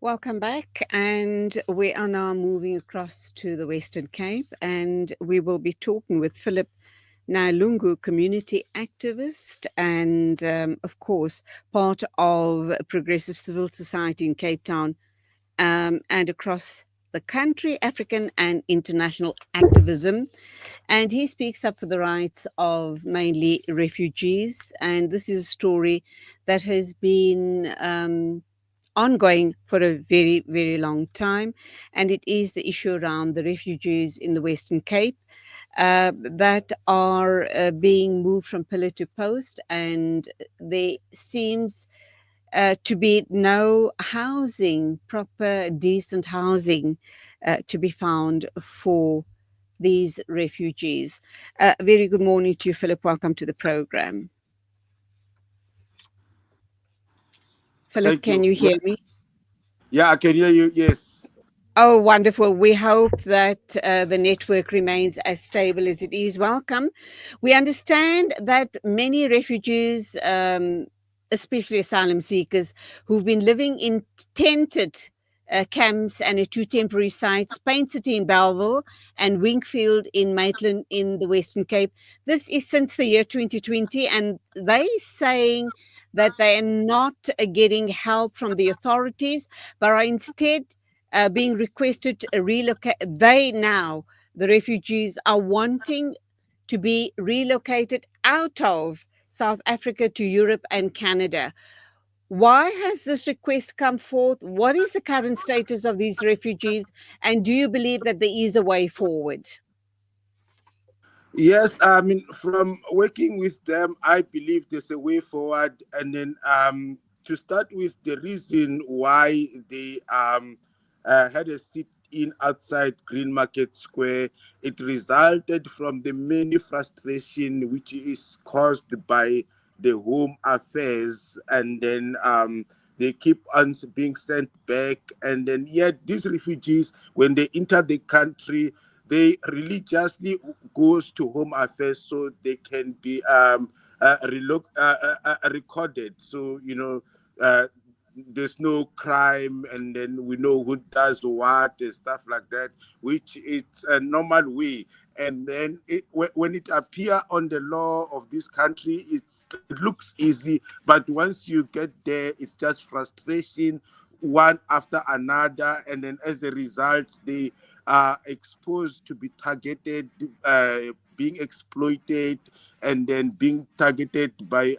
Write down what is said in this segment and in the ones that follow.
Welcome back, and we are now moving across to the Western Cape, and we will be talking with Phillip, Nyalungu, community activist, and of course, part of progressive civil society in Cape Town and across the country, African and international activism. And he speaks up for the rights of mainly refugees. And this is a story that has been ongoing for a very, very long time. And it is the issue around the refugees in the Western Cape that are being moved from pillar to post. And there seems to be no housing, proper, decent housing to be found for these refugees. Very good morning to you, Philip. Welcome to the program. Philip, Thank can you. you hear me? Yeah, I can hear you. Yes. Oh, wonderful. We hope that the network remains as stable as it is. Welcome. We understand that many refugees, especially asylum seekers, who've been living in tented camps and at two temporary sites, Paint City in Belleville and Wingfield in Maitland in the Western Cape. This is since the year 2020, and they saying that they are not getting help from the authorities, but are instead being requested to relocate. They now, the refugees, are wanting to be relocated out of South Africa to Europe and Canada. Why has this request come forth? What is the current status of these refugees? And do you believe that there is a way forward? Yes, I mean, from working with them, I believe there's a way forward. And then to start with, the reason why they had a sit in outside Green Market Square, it resulted from the many frustration which is caused by the home affairs. And then they keep on being sent back. And then yet these refugees, when they enter the country, they religiously goes to home affairs so they can be recorded. So there's no crime, and then we know who does what and stuff like that, which is a normal way. And then when it appear on the law of this country, it looks easy, but once you get there, it's just frustration one after another, and then as a result, they are exposed to be targeted, being exploited, and then being targeted by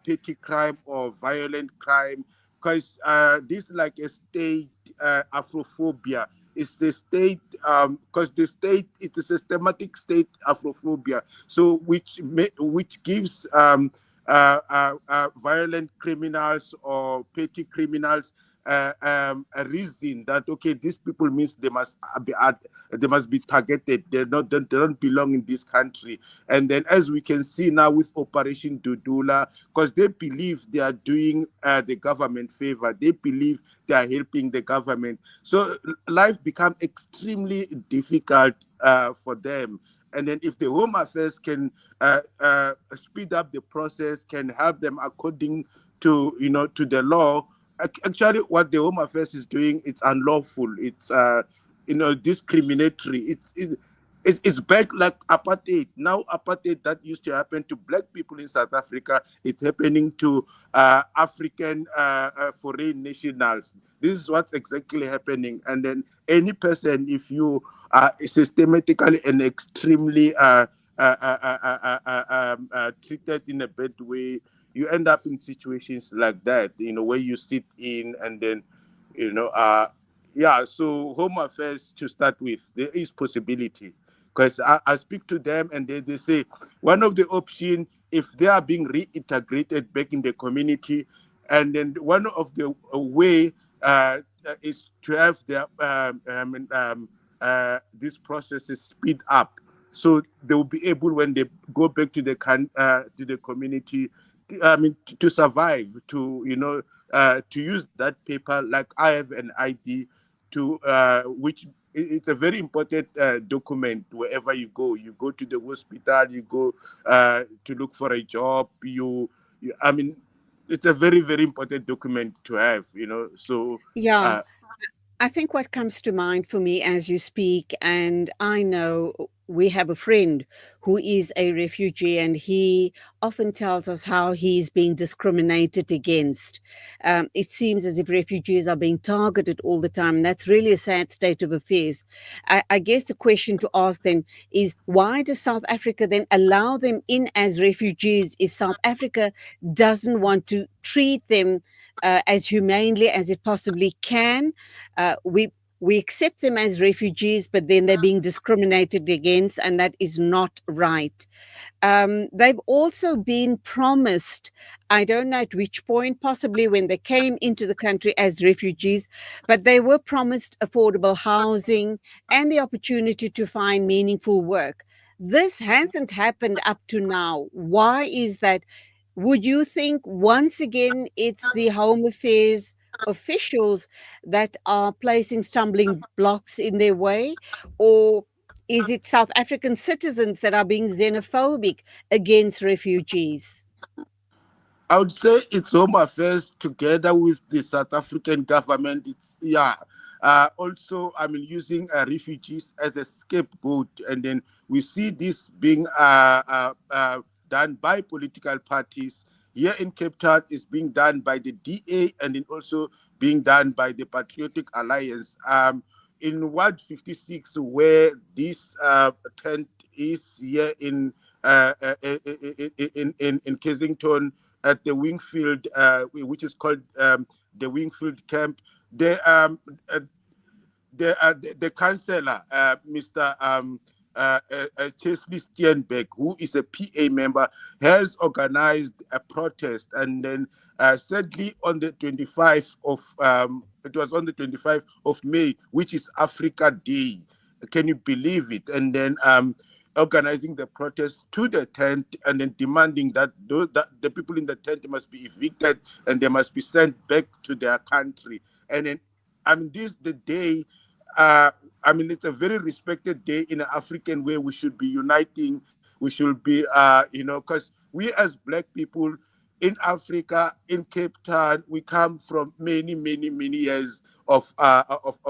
petty crime or violent crime, because this is like a state Afrophobia. It's a state because the state, it's a systematic state Afrophobia. So which gives violent criminals or petty criminals a reason that okay, these people means they must be targeted. They don't belong in this country. And then, as we can see now with Operation Dudula, because they believe they are doing the government favor, they believe they are helping the government. So life become extremely difficult for them. And then if the Home Affairs can speed up the process, can help them according to to the law. Actually, what the Home Affairs is doing, it's unlawful. It's discriminatory. It's back like apartheid. Now apartheid that used to happen to black people in South Africa, it's happening to African foreign nationals. This is what's exactly happening. And then any person, if you are systematically and extremely treated in a bad way, you end up in situations like that, where you sit in and then, you know, uh, yeah. So Home Affairs to start with, there is possibility, because I speak to them and they say one of the option, if they are being reintegrated back in the community, and then one of the way is to have their this process is speed up, so they will be able, when they go back to to the community, to survive, to to use that paper, like I have an ID, to which it's a very important document. Wherever you go to the hospital, you go to look for a job, you I mean it's a very, very important document to have, you know. So Yeah. uh, I think what comes to mind for me as you speak, and I know we have a friend who is a refugee, and he often tells us how he's being discriminated against. It seems as if refugees are being targeted all the time. And that's really a sad state of affairs. I guess the question to ask then is, why does South Africa then allow them in as refugees if South Africa doesn't want to treat them as humanely as it possibly can? We accept them as refugees, but then they're being discriminated against, and that is not right. They've also been promised, I don't know at which point, possibly when they came into the country as refugees, but they were promised affordable housing and the opportunity to find meaningful work. This hasn't happened up to now. Why is that? Would you think once again it's the Home Affairs officials that are placing stumbling blocks in their way? Or is it South African citizens that are being xenophobic against refugees? I would say it's Home Affairs together with the South African government. It's yeah. Also, I mean, using refugees as a scapegoat, and then we see this being done by political parties. Here in Cape Town, is being done by the DA, and then also being done by the Patriotic Alliance. In Ward 56, where this tent is here in Kensington, at the Wingfield, which is called the Wingfield Camp. The uh, the councillor, Mr. Chesley Steenberg, who is a PA member, has organized a protest, and then sadly on the 25th of it was on the 25th of May, which is Africa Day. Can you believe it? And then organizing the protest to the tent, and then demanding that the people in the tent must be evicted and they must be sent back to their country. And then, I mean, this the day. Uh, I mean, it's a very respected day in an African way. We should be uniting. We should be, because we as Black people in Africa, in Cape Town, we come from many, many, many years of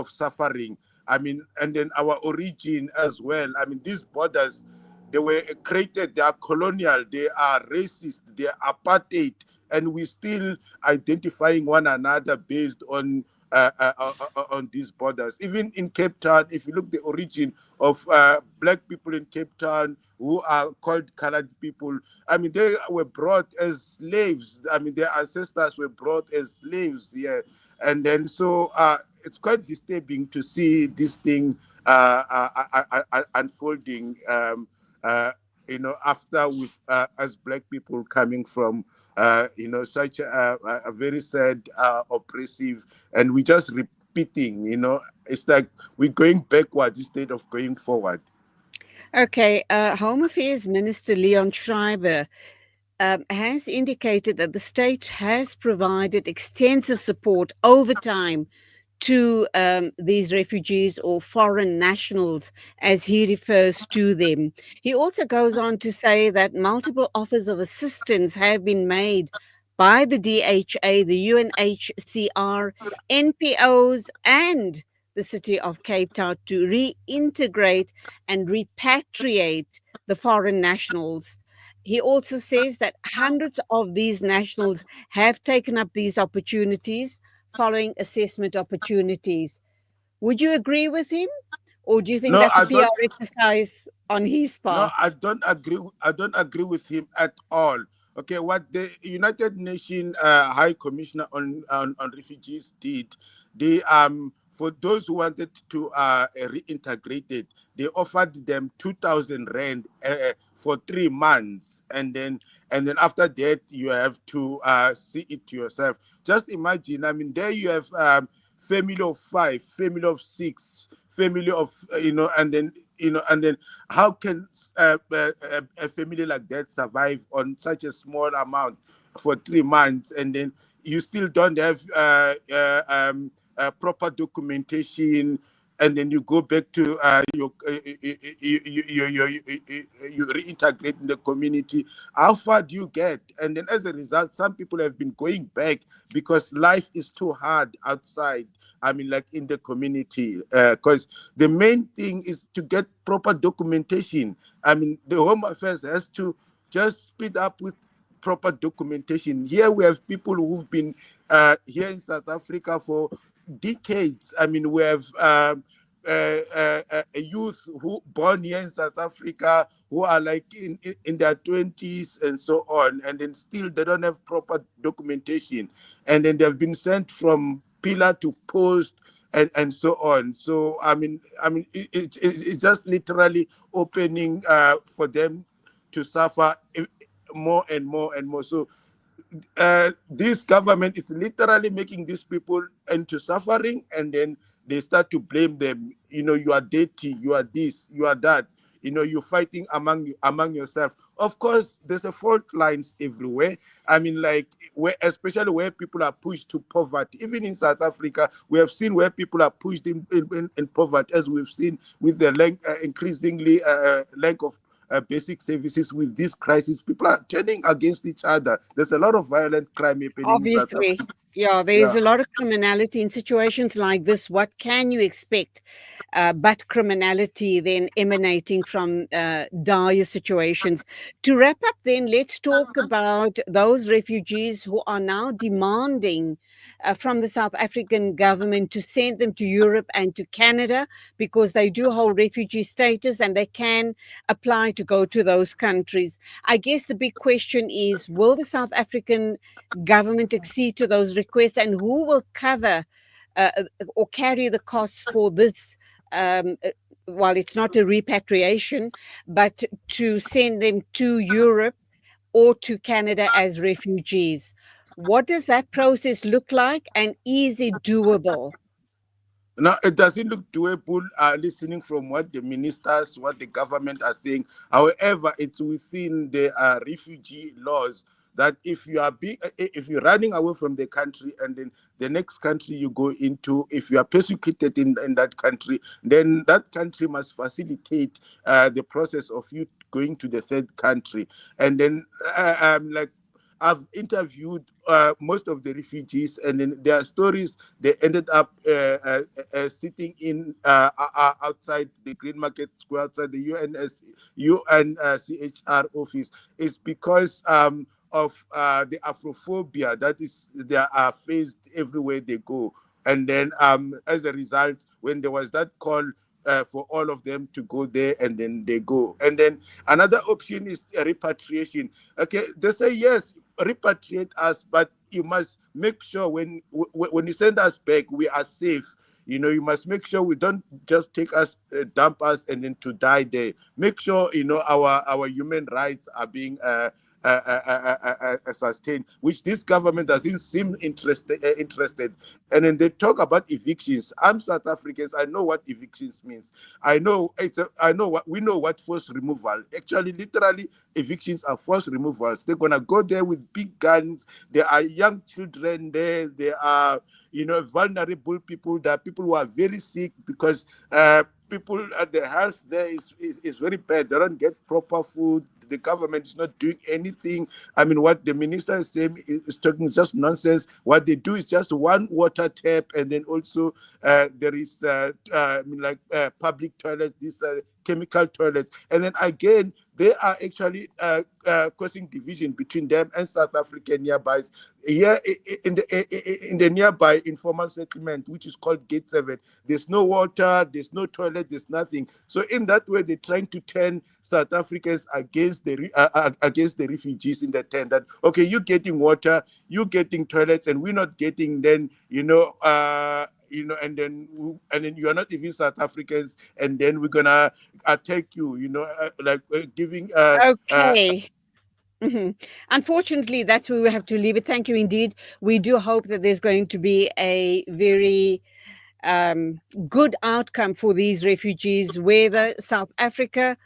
suffering. I mean, and then our origin as well. I mean, these borders, they were created, they are colonial, they are racist, they are apartheid, and we still identifying one another based on these borders. Even in Cape Town, if you look the origin of Black people in Cape Town who are called colored people, I mean, they were brought as slaves. I mean, their ancestors were brought as slaves here. And then so it's quite disturbing to see this thing unfolding. After we've as Black people coming from such a very sad, oppressive, and we just repeating. It's like we're going backwards instead of going forward. Okay, Home Affairs Minister Leon Schreiber has indicated that the state has provided extensive support over time to these refugees or foreign nationals, as he refers to them. He also goes on to say that multiple offers of assistance have been made by the DHA, the UNHCR, NPOs, and the city of Cape Town to reintegrate and repatriate the foreign nationals. He also says that hundreds of these nationals have taken up these opportunities following assessment opportunities. Would you agree with him? Or do you think No, that's a I PR don't. exercise on his No, I part? don't agree. I don't agree with him at all. Okay, what the United Nations High Commissioner on Refugees did, they for those who wanted to reintegrate it, they offered them 2,000 rand for 3 months, and then after that you have to see it to yourself. Just imagine. I mean, there you have family of five, family of six, family of and then how can a family like that survive on such a small amount for 3 months, and then you still don't have proper documentation? and then you go back to you reintegrate in the community. How far do you get? And then as a result, some people have been going back because life is too hard outside. I mean, like in the community, because the main thing is to get proper documentation. I mean, the Home Affairs has to just speed up with proper documentation. Here we have people who've been here in South Africa for decades. I mean, we have a youth who born here in South Africa who are like in their 20s and so on, and then still they don't have proper documentation, and then they've been sent from pillar to post and so on. So it's just literally opening for them to suffer more and more and more. So this government is literally making these people into suffering, and then they start to blame them. You know, you are dirty, you are this, you are that. You know, you're fighting among yourself. Of course, there's a fault lines everywhere. I mean, like especially where people are pushed to poverty. Even in South Africa, we have seen where people are pushed in poverty, as we've seen with the increasingly lack of basic services with this crisis. People are turning against each other. There's a lot of violent crime happening in South Obviously, Africa. yeah, there's Yeah. a lot of criminality in situations like this. What can you expect? But criminality then emanating from dire situations. To wrap up, then, let's talk about those refugees who are now demanding from the South African government to send them to Europe and to Canada because they do hold refugee status and they can apply to go to those countries. I guess the big question is, will the South African government accede to those requests, and who will cover uh, or carry the costs for this? While it's not a repatriation, but to send them to Europe or to Canada as refugees. What does that process look like, and is it doable? Now, it doesn't look doable listening from what the ministers, what the government are saying. However, it's within the refugee laws that if you're running away from the country, and then the next country you go into, if you are persecuted in that country, then that country must facilitate the process of you going to the third country. And then like I've interviewed most of the refugees, and in their stories, they ended up sitting in outside the Green Market Square, outside the UNCHR office. It's because of the Afrophobia that is they are faced everywhere they go. And then as a result, when there was that call for all of them to go there, and then they go. And then another option is repatriation. Okay, they say yes, repatriate us, but you must make sure when you send us back, we are safe. You know, you must make sure we don't just take us, dump us, and then to die there. Make sure our human rights are being sustained, which this government doesn't seem interested. And then they talk about evictions. I'm South Africans. I know what evictions means. I know what we know what forced removal. Actually, literally, evictions are forced removals. They're gonna go there with big guns. There are young children there. There are vulnerable people. There are people who are very sick because people the health there is very bad. They don't get proper food. The government is not doing anything. I mean, what the minister is saying is talking just nonsense. What they do is just one water tap, and then also there is public toilets, these chemical toilets, and then again they are actually causing division between them and South African nearby. Here in the nearby informal settlement, which is called Gate 7, there's no water, there's no toilet, there's nothing. So in that way, they're trying to turn South Africans against the refugees in the tent. That okay, you getting water, you getting toilets, and we're not getting. Then and then you are not even South Africans, and then we're gonna attack you. Giving Okay. Mhm. Unfortunately, that's where we have to leave it. Thank you indeed. We do hope that there's going to be a very good outcome for these refugees, whether South Africa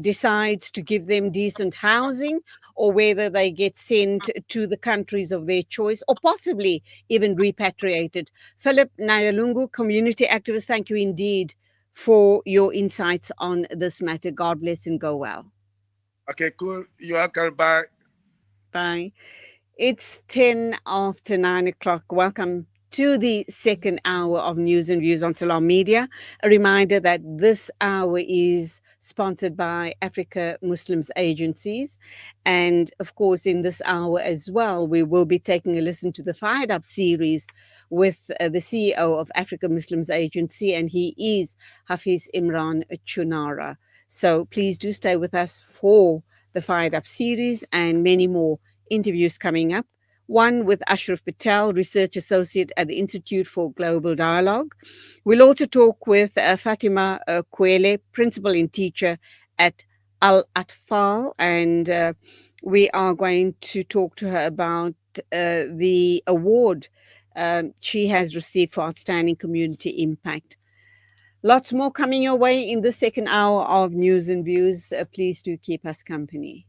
decides to give them decent housing, or whether they get sent to the countries of their choice, or possibly even repatriated. Phillip Nyalungu, community activist, thank you indeed for your insights on this matter. God bless and go well. Okay, cool. You are welcome. Bye. Bye. It's 10 after 9 o'clock. Welcome to the second hour of News and Views on Salam Media. A reminder that this hour is sponsored by Africa Muslims Agencies. And of course, in this hour as well, we will be taking a listen to the Fired Up series with the CEO of Africa Muslims Agency, and he is Hafiz Imran Chunara. So please do stay with us for the Fired Up series and many more interviews coming up. One with Ashraf Patel, Research Associate at the Institute for Global Dialogue. We'll also talk with Fatima Kwele, Principal and Teacher at Al Atfal, and we are going to talk to her about the award she has received for Outstanding Community Impact. Lots more coming your way in the second hour of News and Views. Please do keep us company.